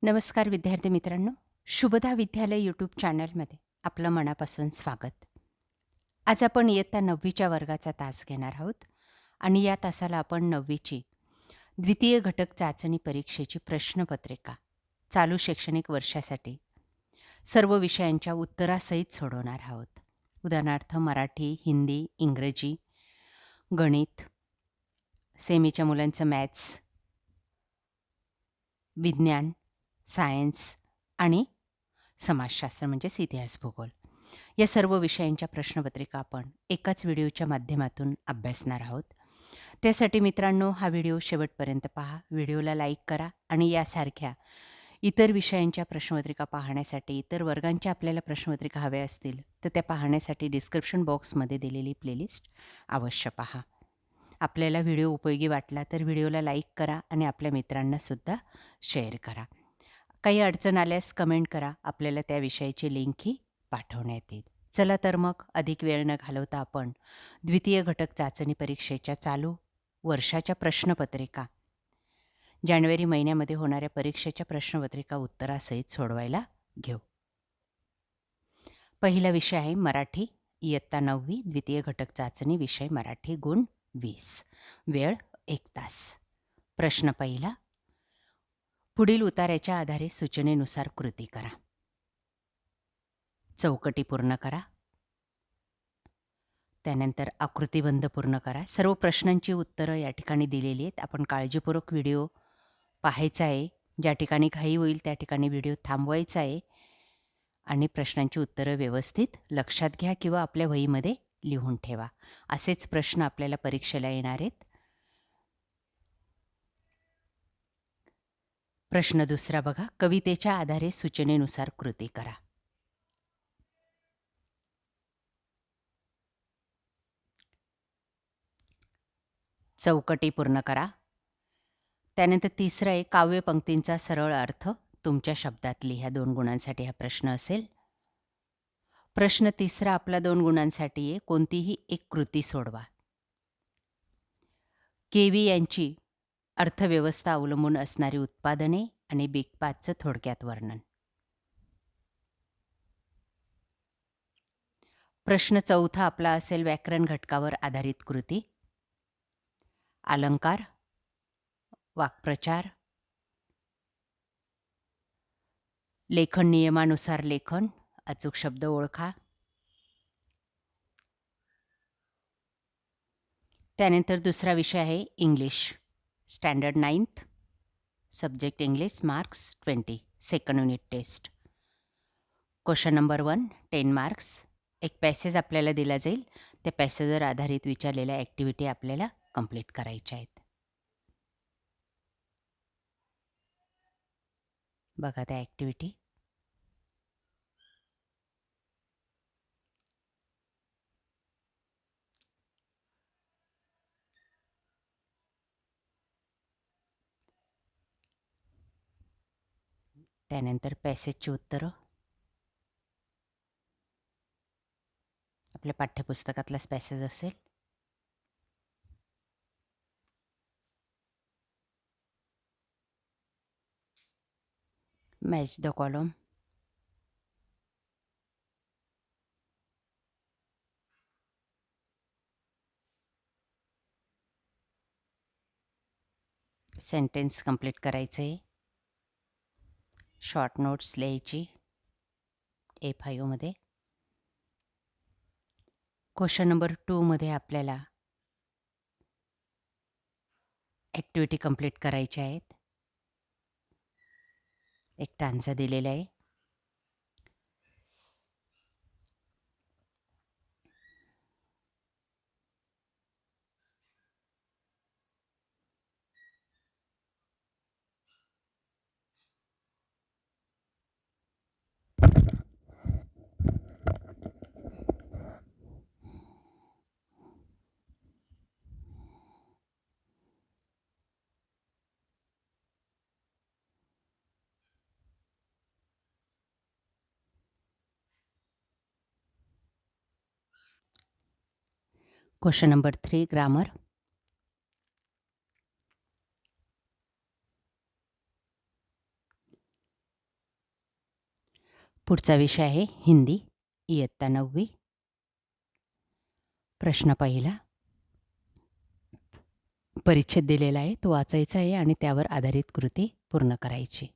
नमस्कार विद्यार्थी मित्रांनो, शुभदा विद्यालय यूट्यूब चॅनलमध्ये आपलं मनापासून स्वागत. आज आपण इयत्ता 9वीच्या वर्गाचा तास घेणार आहोत आणि या तासाला आपण 9वीची द्वितीय घटक चाचणी परीक्षेची प्रश्नपत्रिका चालू शैक्षणिक वर्षासाठी सर्व विषयांच्या उत्तरासहित सोडवणार आहोत. उदाहरणार्थ मराठी, हिंदी, इंग्रजी, गणित, सेमीच्या मुलांचं मॅथ्स, विज्ञान, सायन्स आणि समाजशास्त्र म्हणजेच इतिहास, भूगोल या सर्व विषयांच्या प्रश्नपत्रिका आपण एकाच व्हिडिओच्या माध्यमातून अभ्यासणार आहोत. त्यासाठी मित्रांनो, हा व्हिडिओ शेवटपर्यंत पहा, व्हिडिओला लाईक करा आणि यासारख्या इतर विषयांच्या प्रश्नपत्रिका पाहण्यासाठी, इतर वर्गांच्या आपल्याला प्रश्नपत्रिका हव्या असतील तर त्या पाहण्यासाठी डिस्क्रिप्शन बॉक्समध्ये दिलेली प्लेलिस्ट अवश्य पहा. आपल्याला व्हिडिओ उपयोगी वाटला तर व्हिडिओला लाईक करा आणि आपल्या मित्रांनासुद्धा शेअर करा. काही अडचण आल्यास कमेंट करा, आपल्याला त्या विषयाची लिंकही पाठवण्यात येईल. चला तर मग अधिक वेळ न घालवता आपण द्वितीय घटक चाचणी परीक्षेच्या चालू वर्षाच्या प्रश्नपत्रिका, जानेवारी महिन्यामध्ये होणाऱ्या परीक्षेच्या प्रश्नपत्रिका उत्तरासहित सोडवायला घेऊ. पहिला विषय आहे मराठी, इयत्ता 9वी, द्वितीय घटक चाचणी, विषय मराठी, गुण 20, वेळ 1 तास. प्रश्न पहिला, पुढील उतार्याच्या आधारे सूचनेनुसार कृती करा. चौकटी पूर्ण करा. त्यानंतर आकृतिबंध पूर्ण करा. सर्व प्रश्नांची उत्तरं या ठिकाणी दिलेली आहेत. आपण काळजीपूर्वक व्हिडिओ पाहायचा आहे. ज्या ठिकाणी घाई होईल त्या ठिकाणी व्हिडिओ थांबवायचा आहे आणि प्रश्नांची उत्तरं व्यवस्थित लक्षात घ्या किंवा आपल्या वहीमध्ये लिहून ठेवा. असेच प्रश्न आपल्याला परीक्षेला येणार आहेत. प्रश्न दुसरा बघा, कवितेच्या आधारे सूचनेनुसार कृती करा. चौकटी पूर्ण करा. त्यानंतर तिसरं आहे काव्यपंक्तींचा सरळ अर्थ तुमच्या शब्दात लिहा. 2 गुणांसाठी हा प्रश्न असेल. प्रश्न तिसरा आपला 2 गुणांसाठी आहे. कोणतीही एक कृती सोडवा. केवी यांची अर्थव्यवस्था अवलंबून असणारी उत्पादने आणि बिग 5चं थोडक्यात वर्णन. प्रश्न चौथा आपला असेल व्याकरण घटकावर आधारित कृती. अलंकार, वाक्प्रचार, लेखन नियमानुसार लेखन, अचूक शब्द ओळखा. त्यानंतर दुसरा विषय आहे English, standard 9th, subject English, marks 20, second unit test. Question number 1, 10 marks. एक पॅसेज आपल्याला दिला जाईल. त्या पॅसेजवर आधारित विचारलेल्या ॲक्टिव्हिटी आपल्याला कंप्लीट करायच्या आहेत. बघा त्या ॲक्टिव्हिटी. त्यानंतर पॅसेजची उत्तरं. आपल्या पाठ्यपुस्तकातलाच पॅसेज असेल. Match the column. Sentence complete करायचे. शॉर्ट नोट्स लिहायची A5मध्ये. क्वेश्चन नंबर 2मध्ये आपल्याला ॲक्टिव्हिटी कंप्लीट करायच्या आहेत. एक टांचा दिलेला आहे. Question number 3, grammar. पुढचा विषय आहे हिंदी, इयत्ता 9वी. प्रश्न पहिला. परिच्छेद दिलेला आहे, तो वाचायचा आहे आणि त्यावर आधारित कृती पूर्ण करायची.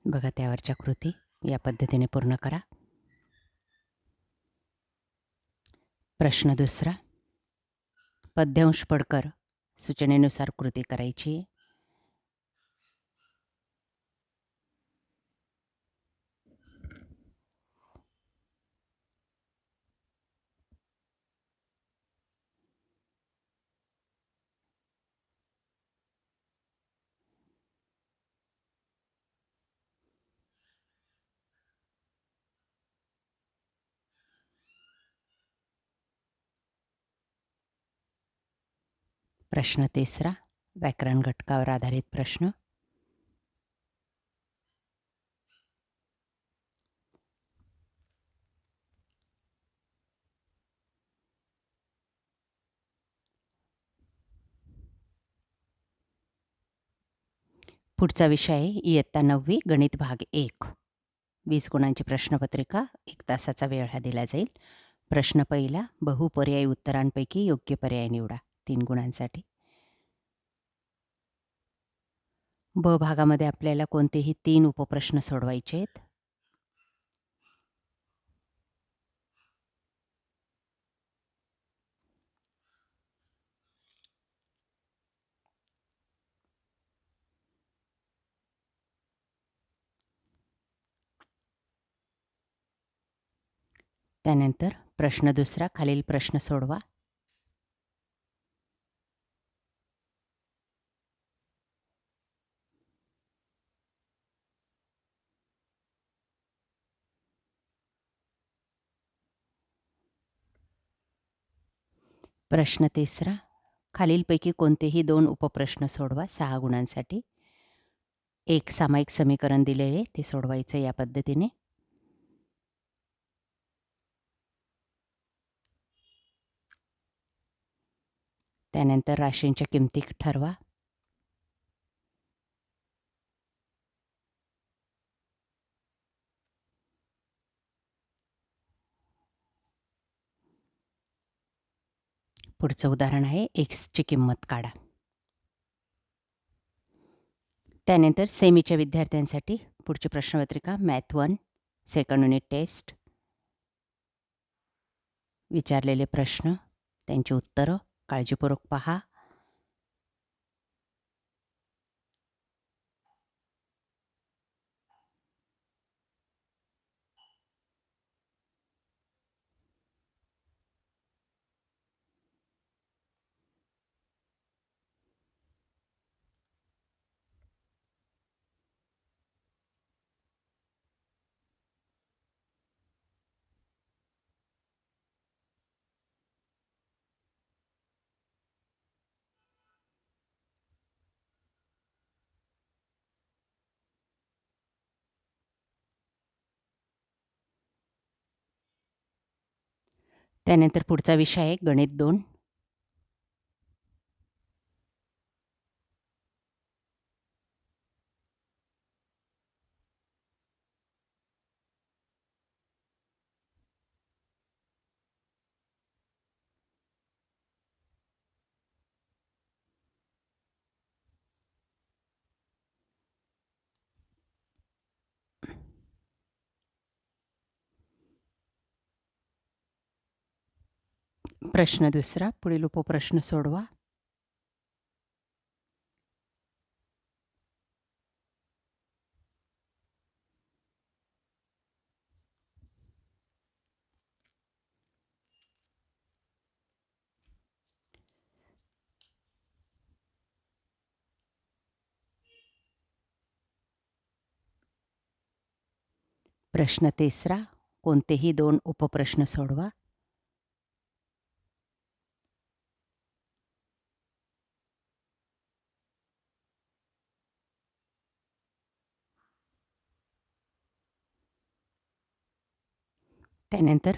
बघा त्यावरच्या कृती या पद्धतीने पूर्ण करा. प्रश्न दुसरा. पद्यांश पडकर सूचनेनुसार कृती करायची आहे. प्रश्न तिसरा. व्याकरण घटकावर आधारित प्रश्न. पुढचा विषय आहे इयत्ता 9वी गणित भाग 1. 20 गुणांची प्रश्नपत्रिका, 1 तासाचा वेळ हा दिला जाईल. प्रश्न पहिला. बहुपर्यायी उत्तरांपैकी योग्य पर्याय निवडा. 3 गुणांसाठी. ब भागामध्ये आपल्याला कोणतेही 3 उपप्रश्न सोडवायचे आहेत. त्यानंतर प्रश्न दुसरा. खालील प्रश्न सोडवा. प्रश्न तिसरा. खालीलपैकी कोणतेही 2 उपप्रश्न सोडवा. 6 गुणांसाठी. एक सामायिक समीकरण दिलेले ते सोडवायचं या पद्धतीने. त्यानंतर राशींच्या किमती ठरवा. पुढचं उदाहरण आहे एक्सची किंमत काढा. त्यानंतर सेमीच्या विद्यार्थ्यांसाठी पुढची प्रश्नपत्रिका मॅथ 1 सेकंड युनिट टेस्ट. विचारलेले प्रश्न, त्यांची उत्तरं काळजीपूर्वक पहा. त्यानंतर पुढचा विषय आहे गणित 2. प्रश्न दुसरा. पुढील उपप्रश्न सोडवा. प्रश्न तिसरा. कोणतेही 2 उपप्रश्न सोडवा. त्यानंतर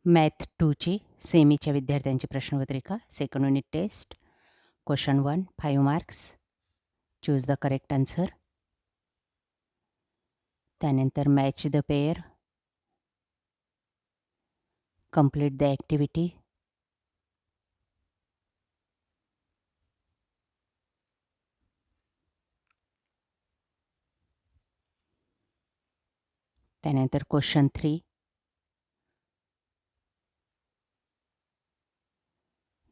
मॅथ 2ची सेमीच्या विद्यार्थ्यांची प्रश्नपत्रिका, second unit test. Question 1, 5 marks. Choose the correct answer. त्यानंतर match the pair, complete the activity, त्यानंतर क्वेश्चन 3,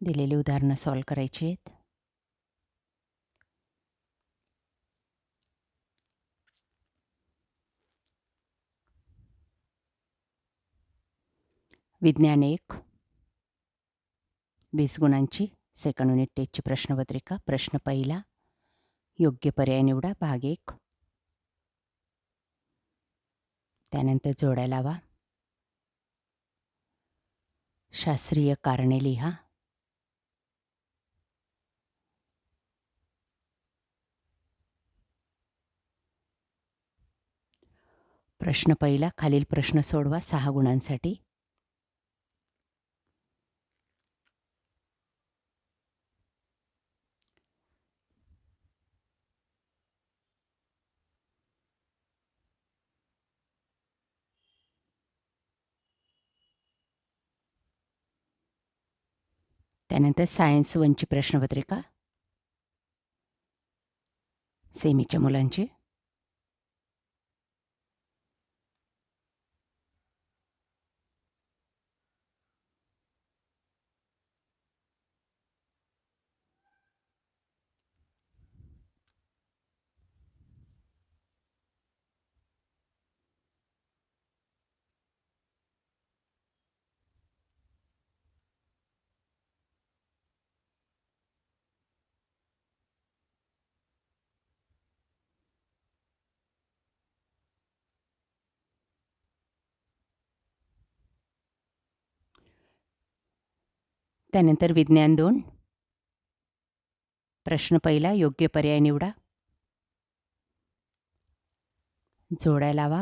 दिलेली उदाहरणं सॉल्व करायची आहेत. विज्ञान 1, 20 गुणांची सेकंड युनिट टेस्टची प्रश्नपत्रिका. प्रश्न पहिला, योग्य पर्याय निवडा, भाग 1. त्यानंतर जोड्या लावा, शास्त्रीय कारणे लिहा, प्रश्न पहिला, खालील प्रश्न सोडवा 6 गुणांसाठी. त्यानंतर सायन्स 1ची प्रश्नपत्रिका, सेमीच्या मुलांची. त्यानंतर विज्ञान 2, प्रश्न पहिला, योग्य पर्याय निवडा, जोड्या लावा,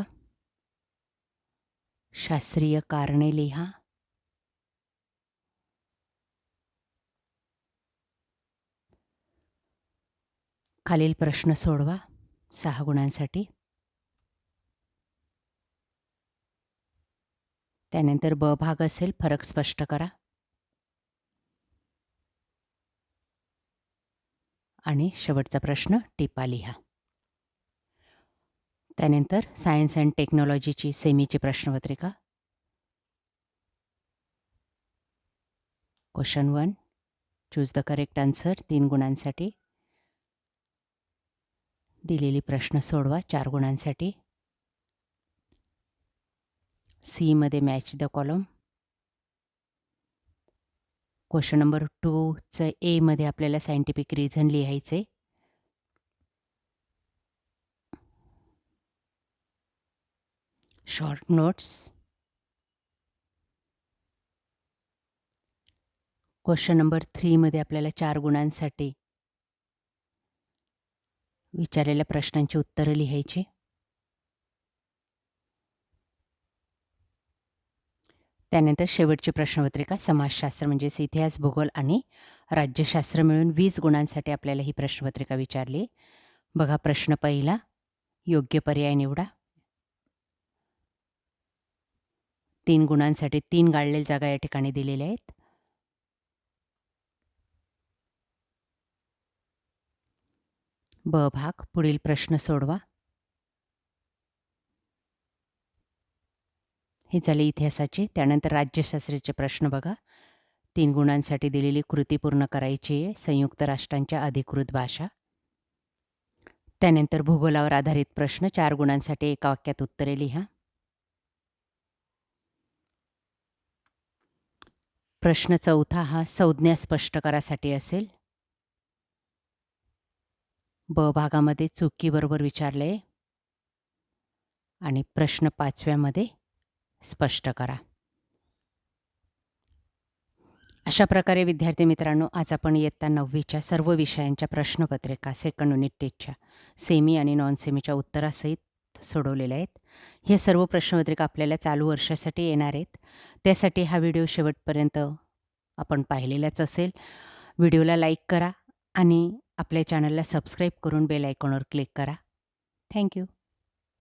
शास्त्रीय कारणे लिहा, खालील प्रश्न सोडवा 6 गुणांसाठी. त्यानंतर ब भाग असेल, फरक स्पष्ट करा आणि शेवटचा प्रश्न टिपा लिहा. त्यानंतर सायन्स अँड टेक्नॉलॉजीची सेमीची प्रश्नपत्रिका. Question 1, choose the correct answer 3 गुणांसाठी. दिलेली प्रश्न सोडवा 4 गुणांसाठी. सीमध्ये match the column. Question number 2चं एमध्ये आपल्याला सायंटिफिक रिझन लिहायचे. Short notes. क्वेश्चन नंबर 3मध्ये आपल्याला 4 गुणांसाठी विचारलेल्या प्रश्नांची उत्तरं लिहायची. त्यानंतर शेवटची प्रश्नपत्रिका, समाजशास्त्र म्हणजेच इतिहास, भूगोल आणि राज्यशास्त्र मिळून 20 गुणांसाठी आपल्याला ही प्रश्नपत्रिका विचारली. बघा, प्रश्न पहिला, योग्य पर्याय निवडा. 3 गुणांसाठी 3 गाळलेल्या जागा या ठिकाणी दिलेल्या आहेत. ब भाग, पुढील प्रश्न सोडवा. हे झाले इतिहासाचे. त्यानंतर राज्यशास्त्राचे प्रश्न बघा. 3 गुणांसाठी दिलेली कृती पूर्ण करायची आहे, संयुक्त राष्ट्रांच्या अधिकृत भाषा. त्यानंतर भूगोलावर आधारित प्रश्न, 4 गुणांसाठी एका वाक्यात उत्तरे लिहा. प्रश्न चौथा हा संज्ञा स्पष्ट करासाठी असेल. ब भागामध्ये चुकीबरोबर विचारले आणि प्रश्न 5व्यामध्ये स्पष्ट करा. अशा प्रकारे विद्यार्थी मित्रांनो, आज आपण इयत्ता 9वीच्या सर्व विषयांच्या प्रश्नपत्रिका सेकंड युनिट टेस्टच्या सेमी आणि नॉन सेमीच्या उत्तरासहित सोडवलेल्या आहेत. ह्या सर्व प्रश्नपत्रिका आपल्याला चालू वर्षासाठी येणार आहेत. त्यासाठी हा व्हिडिओ शेवटपर्यंत आपण पाहिलेलाच असेल. व्हिडिओला लाईक करा आणि आपल्या चॅनलला सबस्क्राईब करून बेल आयकॉनवर क्लिक करा. Thank you.